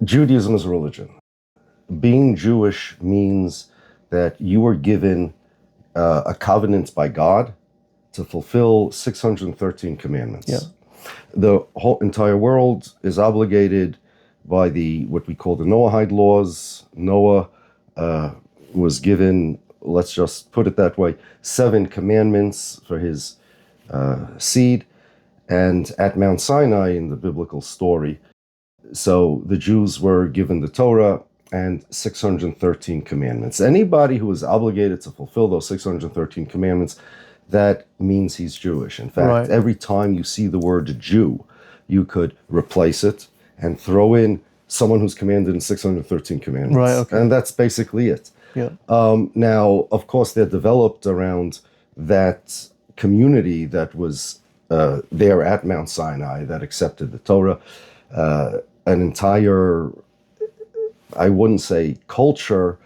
Judaism is a religion. Being Jewish means that you are given a covenant by God to fulfill 613 commandments. Yeah. The whole entire world is obligated by what we call the Noahide laws. Noah was given, let's just put it that way, 7 commandments for his seed. And at Mount Sinai in the biblical story, so the Jews were given the Torah and 613 commandments. Anybody who is obligated to fulfill those 613 commandments, that means he's Jewish. In fact, every time you see the word Jew, you could replace it and throw in someone who's commanded in 613 commandments. Right, okay. And that's basically it. Yeah. Now, of course, they're developed around that community that was there at Mount Sinai that accepted the Torah. An entire, I wouldn't say culture,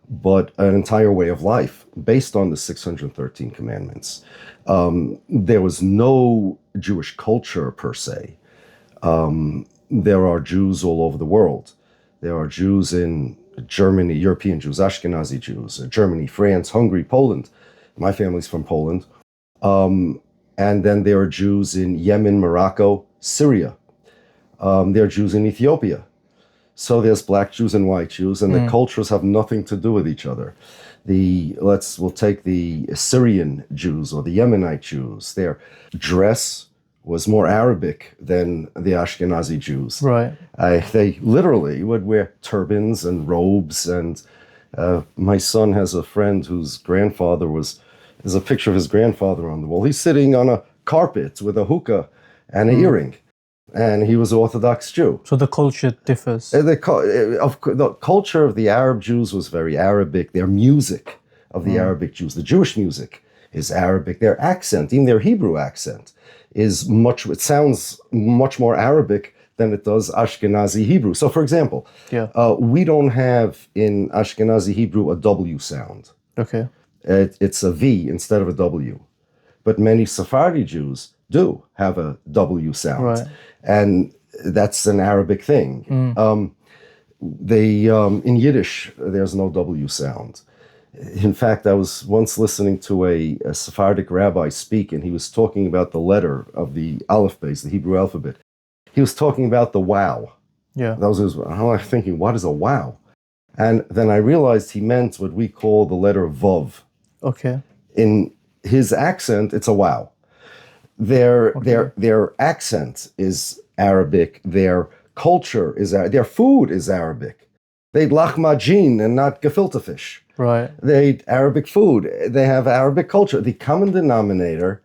but an entire way of life based on the 613 commandments. There was no Jewish culture per se. There are Jews all over the world. There are Jews in Germany, European Jews, Ashkenazi Jews, Germany, France, Hungary, Poland. My family's from Poland. And then there are Jews in Yemen, Morocco, Syria. There are Jews in Ethiopia. So there's black Jews and white Jews, and the cultures have nothing to do with each other. We'll take the Syrian Jews or the Yemenite Jews. Their dress was more Arabic than the Ashkenazi Jews. Right. They literally would wear turbans and robes. And my son has a friend whose grandfather there's a picture of his grandfather on the wall. He's sitting on a carpet with a hookah and an earring. And he was an Orthodox Jew. So the culture differs. The culture of the Arab Jews was very Arabic. Their music of the Arabic Jews, the Jewish music, is Arabic. Their accent, even their Hebrew accent, it sounds much more Arabic than it does Ashkenazi Hebrew. So, for example, we don't have in Ashkenazi Hebrew a W sound. Okay. It's a V instead of a W. But many Sephardi Jews do have a W sound. Right. And that's an Arabic thing. In Yiddish, there's no W sound. In fact, I was once listening to a Sephardic rabbi speak, and he was talking about the letter of the Aleph Beis, the Hebrew alphabet. He was talking about the wow. Yeah. I was thinking, what is a wow? And then I realized he meant what we call the letter Vav. Okay. In his accent, it's a wow. Their accent is Arabic. Their culture is their food is Arabic. They eat lahmacun and not gefilte fish. Right. They eat Arabic food. They have Arabic culture. The common denominator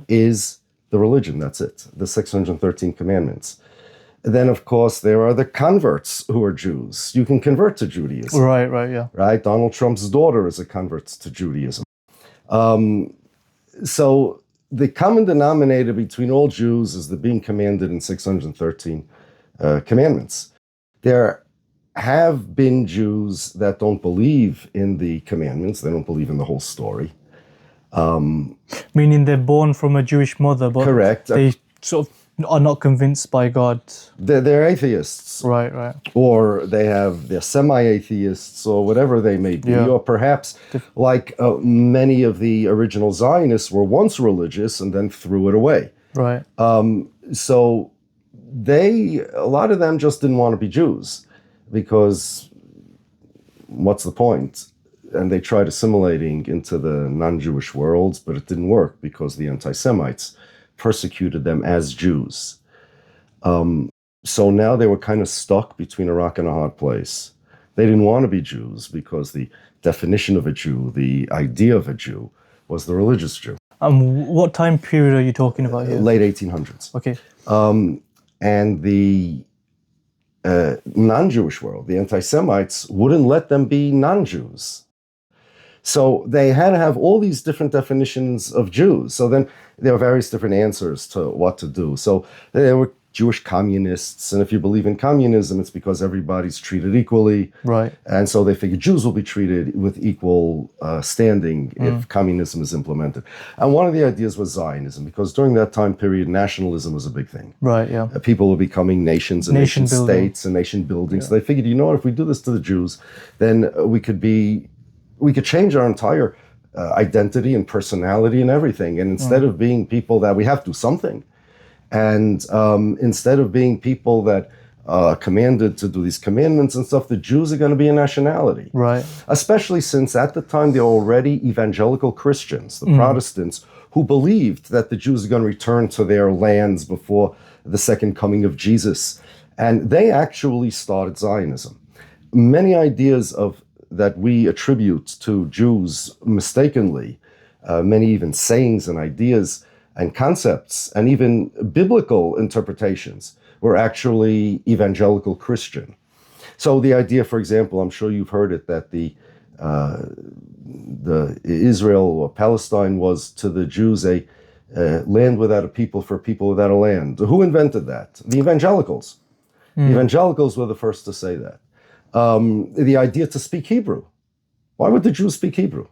is the religion. That's it. The 613 commandments. Then, of course, there are the converts who are Jews. You can convert to Judaism. Right, yeah. Right? Donald Trump's daughter is a convert to Judaism. So the common denominator between all Jews is the being commanded in 613 commandments. There have been Jews that don't believe in the commandments. They don't believe in the whole story. Meaning they're born from a Jewish mother, but correct. They sort of are not convinced by God. They're atheists. Right. Or they're semi-atheists or whatever they may be. Or perhaps like many of the original Zionists were once religious and then threw it away. Right. So a lot of them just didn't want to be Jews because what's the point? And they tried assimilating into the non-Jewish world, but it didn't work because the anti-Semites persecuted them as Jews. So now they were kind of stuck between a rock and a hard place. They didn't want to be Jews because the definition of a Jew, the idea of a Jew, was the religious Jew. What time period are you talking about here? Late 1800s. Okay. And the non-Jewish world, the anti-Semites, wouldn't let them be non-Jews. So they had to have all these different definitions of Jews. So then there were various different answers to what to do. So there were Jewish communists. And if you believe in communism, it's because everybody's treated equally. Right. And so they figure Jews will be treated with equal standing if communism is implemented. And one of the ideas was Zionism, because during that time period, nationalism was a big thing. Right, yeah. People were becoming nations and nation states and nation building. Yeah. So they figured, you know what, if we do this to the Jews, then we could change our entire identity and personality and everything. And instead of being people that we have to do something, and instead of being people that commanded to do these commandments and stuff, the Jews are going to be a nationality. Right. Especially since at the time they were already evangelical Christians, the Protestants, who believed that the Jews are going to return to their lands before the second coming of Jesus. And they actually started Zionism. Many ideas that we attribute to Jews mistakenly, many even sayings and ideas and concepts and even biblical interpretations were actually evangelical Christian. So the idea, for example, I'm sure you've heard it, that the Israel or Palestine was to the Jews a land without a people for a people without a land. Who invented that? The evangelicals. The evangelicals were the first to say that. The idea to speak Hebrew. Why would the Jews speak Hebrew?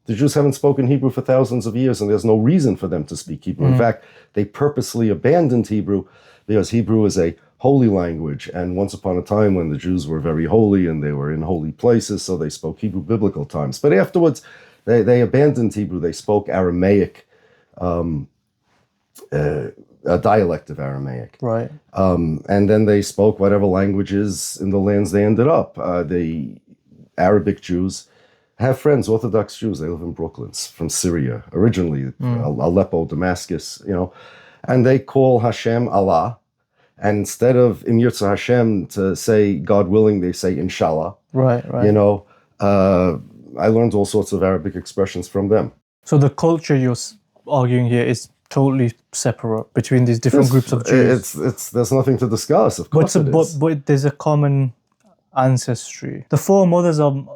The Jews haven't spoken Hebrew for thousands of years, and there's no reason for them to speak Hebrew. In fact, they purposely abandoned Hebrew because Hebrew is a holy language. And once upon a time when the Jews were very holy and they were in holy places, so they spoke Hebrew biblical times. But afterwards, they abandoned Hebrew. They spoke Aramaic, a dialect of Aramaic. Right. And then they spoke whatever languages in the lands they ended up. The Arabic Jews have friends, Orthodox Jews. They live in Brooklyn, from Syria, originally, Aleppo, Damascus, and they call Hashem Allah. And instead of Im Yirtzeh Hashem to say God willing, they say Inshallah. Right. I learned all sorts of Arabic expressions from them. So the culture you're arguing here is totally separate between these different groups of Jews. There's nothing to discuss, of course it is. But there's a common ancestry. The four mothers I'm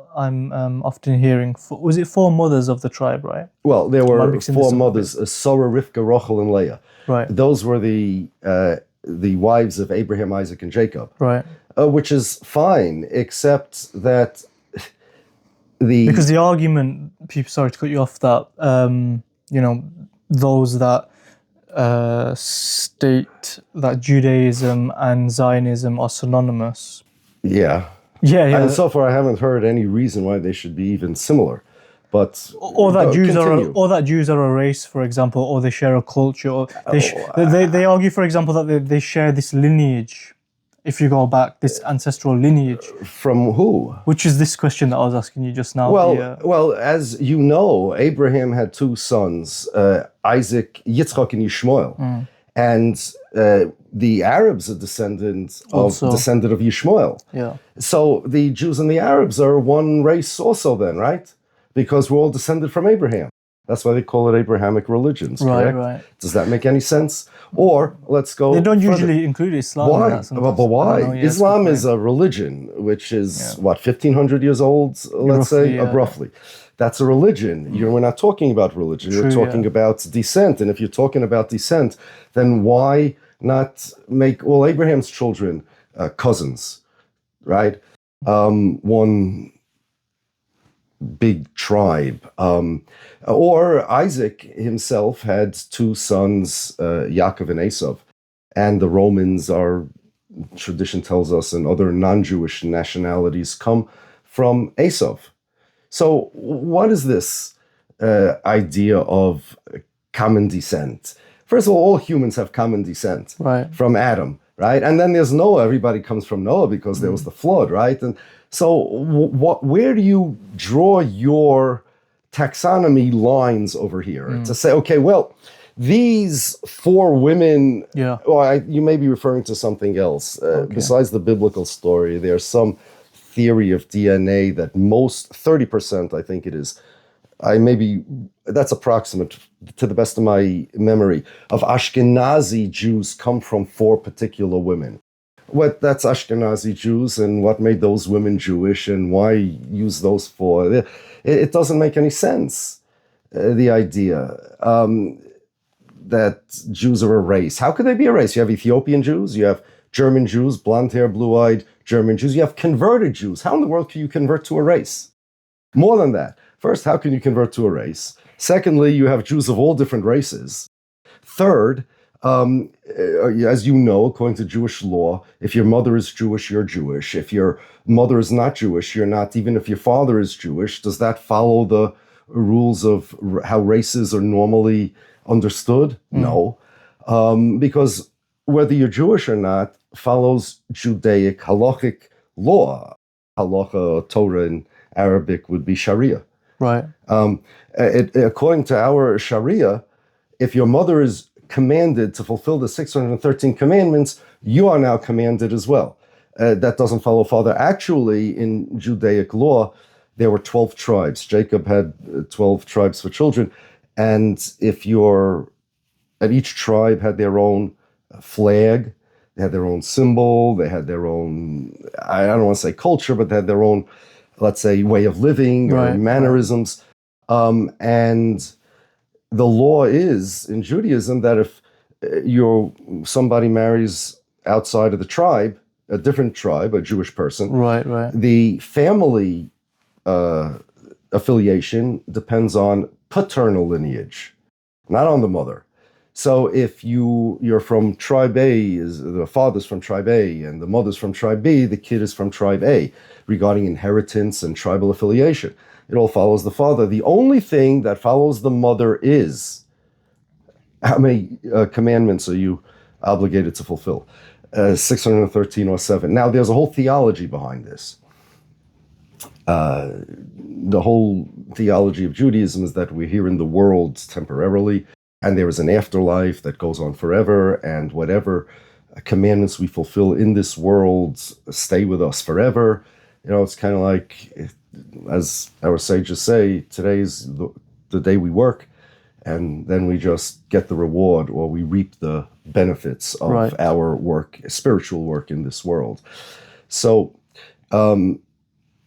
often hearing, was it four mothers of the tribe, right? Well, there were four mothers, Sarah, Rivka, Rachel, and Leah. Right. Those were the wives of Abraham, Isaac, and Jacob. Right. Which is fine, except that because the argument, sorry to cut you off, that those that state that Judaism and Zionism are synonymous. Yeah. And so far, I haven't heard any reason why they should be even similar. But or that Jews are a race, for example, or they share a culture. Or they argue, for example, that they share this lineage. If you go back, this ancestral lineage. From who? Which is this question that I was asking you just now. Well, as you know, Abraham had two sons, Isaac, Yitzchak, and Yishmael. And the Arabs are descendant of Yishmael. Yeah. So the Jews and the Arabs are one race also then, right? Because we're all descended from Abraham. That's why they call it Abrahamic religions, correct? Right. Does that make any sense? Or let's go They don't further. Usually include Islam. Why? But why? Islam is a religion, which is, 1,500 years old, let's say, roughly. That's a religion. We're not talking about religion. We're talking about descent. And if you're talking about descent, then why not make all Abraham's children cousins, right? One big tribe. Or Isaac himself had two sons, Yaakov and Esau. And the Romans tradition tells us, and other non-Jewish nationalities come from Esau. So what is this idea of common descent? First of all humans have common descent from Adam, right? And then there's Noah. Everybody comes from Noah because there was the flood, right? And so where do you draw your taxonomy lines over here to say, okay, well, these four women, you may be referring to something else. Besides the biblical story, there's some theory of DNA that 30%, I think it is, that's approximate to the best of my memory, of Ashkenazi Jews come from four particular women. That's Ashkenazi Jews, and what made those women Jewish, and why use those four? It doesn't make any sense, the idea. that Jews are a race. How could they be a race? You have Ethiopian Jews, you have German Jews, blonde hair, blue-eyed German Jews, you have converted Jews. How in the world can you convert to a race? More than that. First, how can you convert to a race? Secondly, you have Jews of all different races. Third, as you know, according to Jewish law, if your mother is Jewish, you're Jewish. If your mother is not Jewish, you're not. Even if your father is Jewish, does that follow the rules of how races are normally understood? No. Because whether you're Jewish or not follows Judaic halachic law. Halacha, Torah in Arabic would be Sharia. Right. According to our Sharia, if your mother is commanded to fulfill the 613 commandments, you are now commanded as well. That doesn't follow father. Actually, in Judaic law, there were 12 tribes. Jacob had 12 tribes for children. And each tribe had their own flag, they had their own symbol, they had their own, I don't want to say culture, but they had their own, let's say, way of living or mannerisms. And the law is in Judaism that if somebody marries outside of the tribe, a different tribe, a Jewish person, the family affiliation depends on paternal lineage, not on the mother. So if you're from tribe A, the father's from tribe A and the mother's from tribe B, the kid is from tribe A. Regarding inheritance and tribal affiliation, it all follows the father. The only thing that follows the mother is how many commandments are you obligated to fulfill? 613 or 7. Now, there's a whole theology behind this. The whole theology of Judaism is that we're here in the world temporarily, and there is an afterlife that goes on forever, and whatever commandments we fulfill in this world stay with us forever. It's kind of like, as our sages say, today's the day we work, and then we just get the reward, or we reap the benefits of our work, spiritual work in this world. So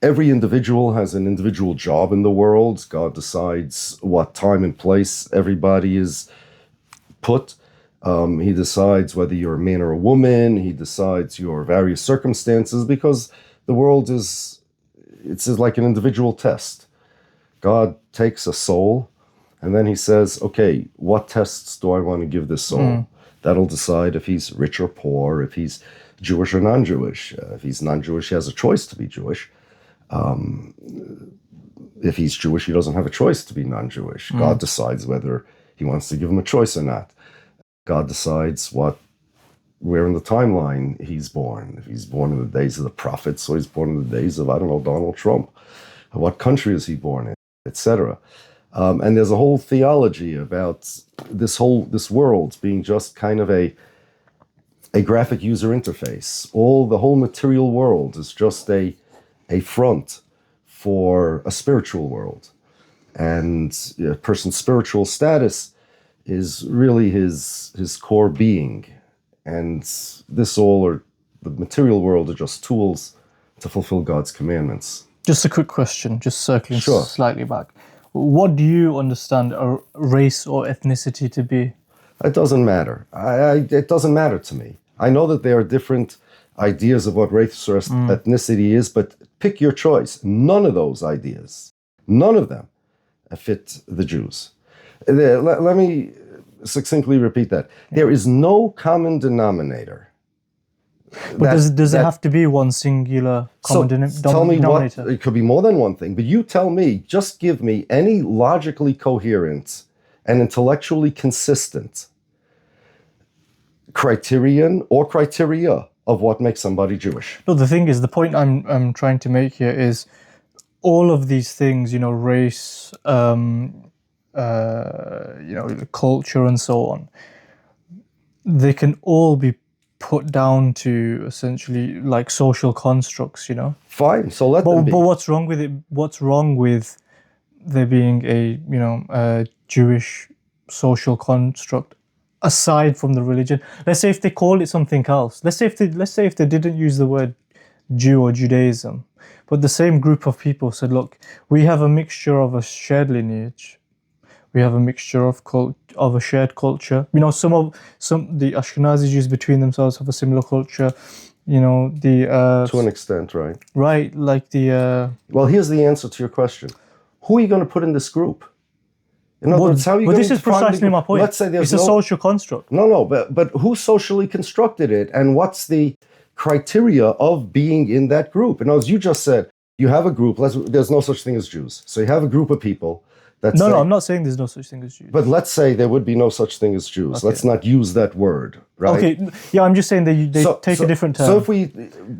every individual has an individual job in the world. God decides what time and place everybody is put. He decides whether you're a man or a woman. He decides your various circumstances, because the world it's like an individual test. God takes a soul, and then he says, okay, what tests do I want to give this soul? That'll decide if he's rich or poor, if he's Jewish or non-Jewish. If he's non-Jewish, he has a choice to be Jewish. If he's Jewish, he doesn't have a choice to be non-Jewish. God decides whether he wants to give him a choice or not. God decides where in the timeline he's born. If he's born in the days of the prophets, or he's born in the days of, I don't know, Donald Trump. What country is he born in, etc. And there's a whole theology about this world being just kind of a graphic user interface. The whole material world is just a front for a spiritual world. And a person's spiritual status is really his core being. And the material world are just tools to fulfill God's commandments. Just a quick question, just circling slightly back. What do you understand a race or ethnicity to be? It doesn't matter. It doesn't matter to me. I know that there are different ideas of what race or ethnicity is, but pick your choice. None of those ideas, none of them fit the Jews. Let me succinctly repeat that. There is no common denominator. But does it have to be one singular common denominator? Tell me it could be more than one thing, but you tell me, just give me any logically coherent and intellectually consistent criterion or criteria of what makes somebody Jewish. No, the thing is, the point I'm trying to make here is all of these things, race, culture and so on, they can all be put down to essentially like social constructs, Fine, so let them be. But what's wrong with it? What's wrong with there being a Jewish social construct aside from the religion? Let's say if they called it something else. Let's say if they didn't use the word Jew or Judaism, but the same group of people said, look, we have a mixture of a shared lineage. We have a mixture of of a shared culture. You know, some the Ashkenazi Jews between themselves have a similar culture. You know, To an extent, right? right, like Well, here's the answer to your question. Who are you going to put in this group? In other words, how are you but going this to is precisely my point. Let's say there's it's a social construct. No, but who socially constructed it, and what's the criteria of being in that group? And as you just said, you have a group. There's no such thing as Jews. So you have a group of people that No, I'm not saying there's no such thing as Jews. But let's say there would be no such thing as Jews. Okay. Let's not use that word, right? Okay, yeah, I'm just saying they take a different term. So if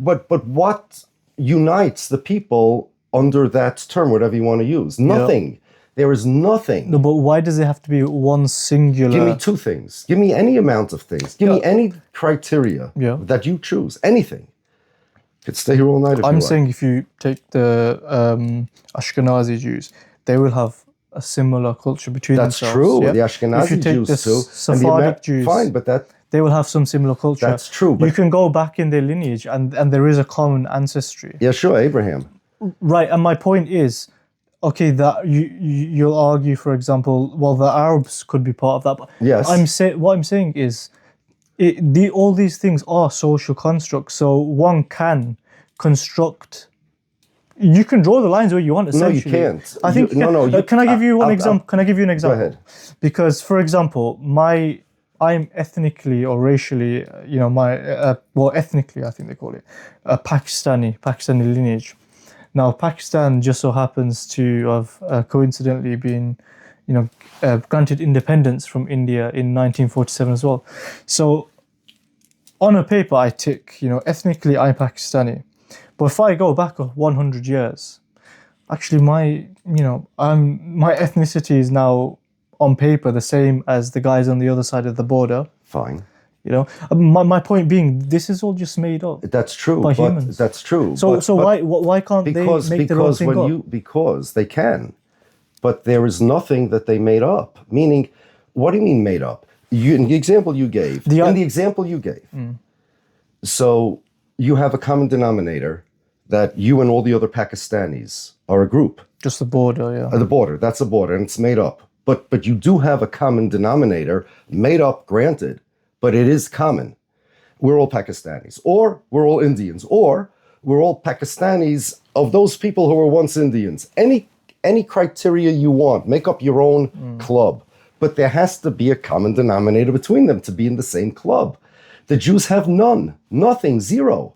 but what unites the people under that term, whatever you want to use? Nothing. Yeah. There is nothing. No, but why does it have to be one singular? Give me two things. Give me any amount of things. Give me any criteria that you choose. Anything. Could stay here all night if you like. I'm saying if you take the Ashkenazi Jews, they will have a similar culture between themselves. That's true. Yeah? The Ashkenazi if you take Jews the too. Sephardic Jews, fine, but they will have some similar culture. That's true. But you can go back in their lineage, and there is a common ancestry. Yeah, sure, Abraham. Right, and my point is, okay, that you'll argue, for example, well, the Arabs could be part of that. But yes. What I'm saying is, all these things are social constructs. So one can construct. You can draw the lines where you want. Essentially, no, you can't. I think. Can I give you one example? Can I give you an example? Go ahead. Because, for example, I'm ethnically or racially, ethnically, I think they call it, a Pakistani lineage. Now, Pakistan just so happens to have coincidentally been, granted independence from India in 1947 as well. So, on a paper, I tick, ethnically I'm Pakistani. But if I go back 100 years, actually my ethnicity is now on paper the same as the guys on the other side of the border. Fine. My point being, this is all just made up. That's true. By humans. That's true. So why can't they make their own thing up? Because they can, but there is nothing that they made up. Meaning, what do you mean made up? In the example you gave. So you have a common denominator that you and all the other Pakistanis are a group. Just the border, yeah. The border. That's a border, and it's made up. But you do have a common denominator, made up, granted. But it is common. We're all Pakistanis, or we're all Indians, or we're all Pakistanis of those people who were once Indians. Any criteria you want, make up your own club. But there has to be a common denominator between them to be in the same club. The Jews have none, nothing, zero.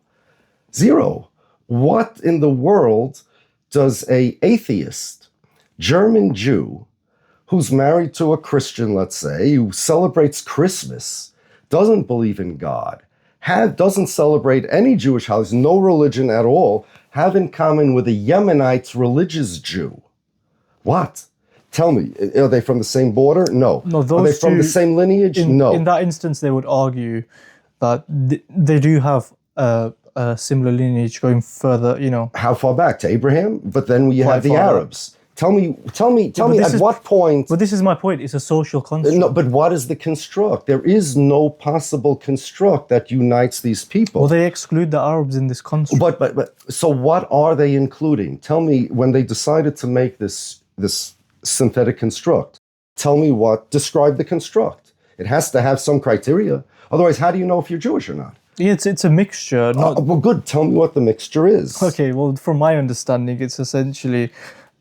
What in the world does a atheist, German Jew, who's married to a Christian, let's say, who celebrates Christmas, doesn't believe in God, doesn't celebrate any Jewish holidays, no religion at all, have in common with a Yemenite religious Jew? What? Tell me, are they from the same border? No. No, are they from the same lineage? No. In that instance, they would argue that they do have a similar lineage going further, How far back? To Abraham? But then we have the Arabs. Tell me at what point... But this is my point. It's a social construct. No, but what is the construct? There is no possible construct that unites these people. Well, they exclude the Arabs in this construct. But so what are they including? Tell me, when they decided to make this synthetic construct, describe the construct. It has to have some criteria. Otherwise, how do you know if you're Jewish or not? Yeah, it's a mixture. Well, good. Tell me what the mixture is. Okay, well, from my understanding, it's essentially...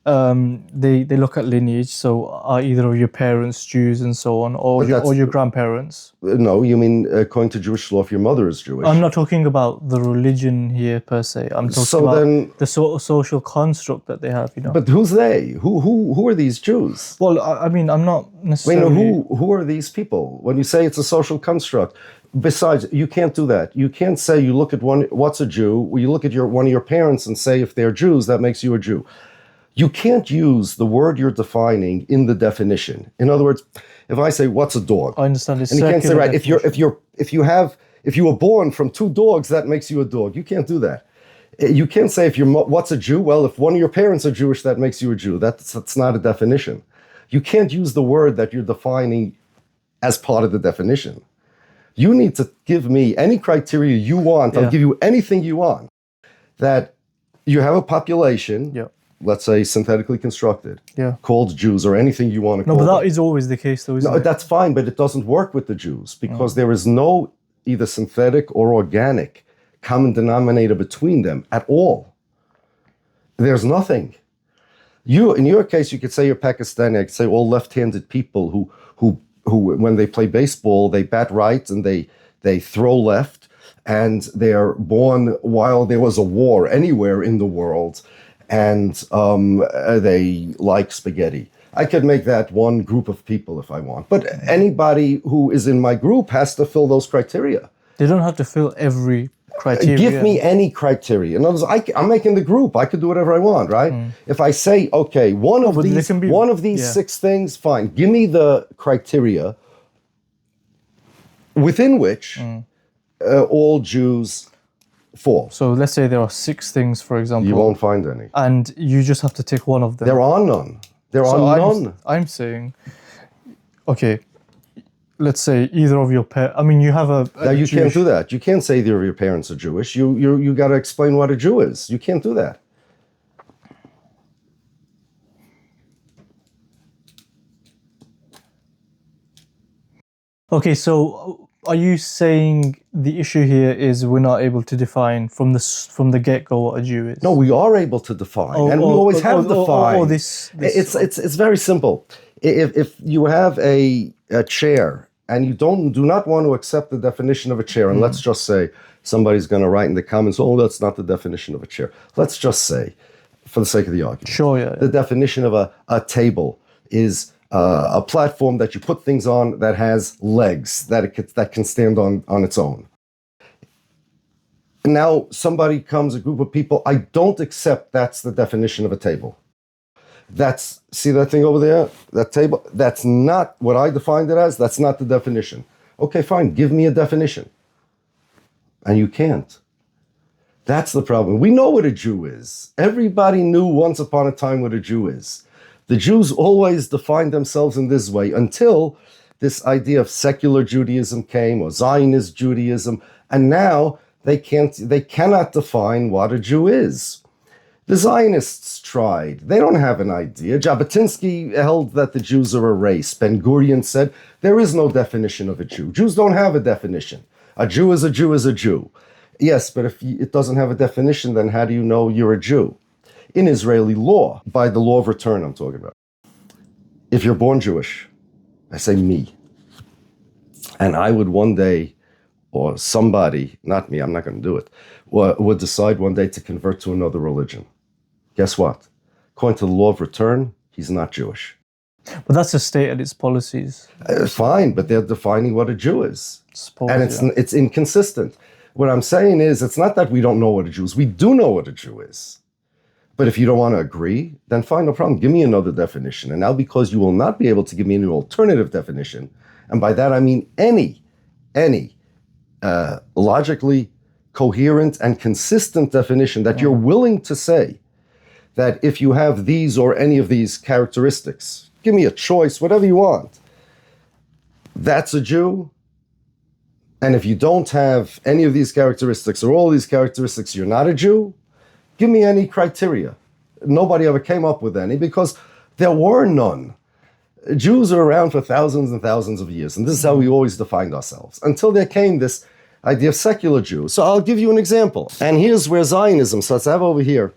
they look at lineage, so are either of your parents Jews and so on, or your grandparents? No, you mean according to Jewish law, if your mother is Jewish. I'm not talking about the religion here per se. I'm talking about the sort of social construct that they have. But who's they? Who are these Jews? Well, I mean, I'm not necessarily. Who are these people? When you say it's a social construct, besides, you can't do that. You can't say you look at what's a Jew. You look at one of your parents and say if they're Jews, that makes you a Jew. You can't use the word you're defining in the definition. In other words, if I say, "What's a dog?" I understand. And you can't say, "Right, if you were born from two dogs, that makes you a dog." You can't do that. You can't say, "What's a Jew?" Well, if one of your parents are Jewish, that makes you a Jew. That's not a definition. You can't use the word that you're defining as part of the definition. You need to give me any criteria you want. I'll give you anything you want. That you have a population. Yeah. let's say, synthetically constructed, Yeah. called Jews or anything you want to No, call but them. that is always the case, though, isn't No, it? that's fine, but it doesn't work with the Jews because there is no either synthetic or organic common denominator between them at all. There's nothing. In your case, you could say you're Pakistani. I could say all left-handed people who when they play baseball, they bat right and they throw left, and they're born while there was a war anywhere in the world, and they like spaghetti. I could make that one group of people if I want, but anybody who is in my group has to fill those criteria. They don't have to fill every criteria. Give me any criteria. In other words, I'm making the group. I could do whatever I want, right? If I say, okay, one of these yeah. 6 things, fine. Give me the criteria within which all Jews fall. So let's say there are 6 things, for example. You won't find any. And you just have to tick one of them. There are none. There are none. I'm saying, okay, let's say either of your parents. I mean, you have a Now you Jewish, can't do that. You can't say either of your parents are Jewish. You got to explain what a Jew is. You can't do that. Okay, so are you saying the issue here is we're not able to define from the get-go what a Jew is? No, we are able to define, and we always have defined. It's very simple. If you have a chair and you do not want to accept the definition of a chair, and let's just say somebody's going to write in the comments, oh, that's not the definition of a chair. Let's just say, for the sake of the argument, Sure, yeah. the definition of a table is a platform that you put things on that has legs that can stand on its own. Now somebody comes, a group of people, I don't accept that's the definition of a table. See that thing over there, that table? That's not what I defined it as. That's not the definition. Okay, fine, give me a definition. And you can't. That's the problem. We know what a Jew is. Everybody knew once upon a time what a Jew is. The Jews always defined themselves in this way until this idea of secular Judaism came, or Zionist Judaism, and now they cannot define what a Jew is. The Zionists tried. They don't have an idea. Jabotinsky held that the Jews are a race. Ben-Gurion said there is no definition of a Jew. Jews don't have a definition. A Jew is a Jew is a Jew. Yes, but if it doesn't have a definition, then how do you know you're a Jew? In Israeli law, by the law of return I'm talking about, if you're born Jewish, I say me, and I would one day, or somebody, not me, I'm not going to do it, would decide one day to convert to another religion. Guess what? According to the law of return, he's not Jewish. But that's the state and its policies. Fine, but they're defining what a Jew is. Suppose, And it's inconsistent. What I'm saying is, it's not that we don't know what a Jew is. We do know what a Jew is. But if you don't want to agree, then fine, no problem. Give me another definition. And now, because you will not be able to give me an alternative definition, and by that I mean any logically coherent and consistent definition that you're willing to say that if you have these or any of these characteristics, give me a choice, whatever you want, that's a Jew. And if you don't have any of these characteristics or all these characteristics, you're not a Jew. Give me any criteria. Nobody ever came up with any because there were none. Jews are around for thousands and thousands of years, and this is how we always defined ourselves, until there came this idea of secular Jews. So I'll give you an example. And here's where Zionism starts. I have over here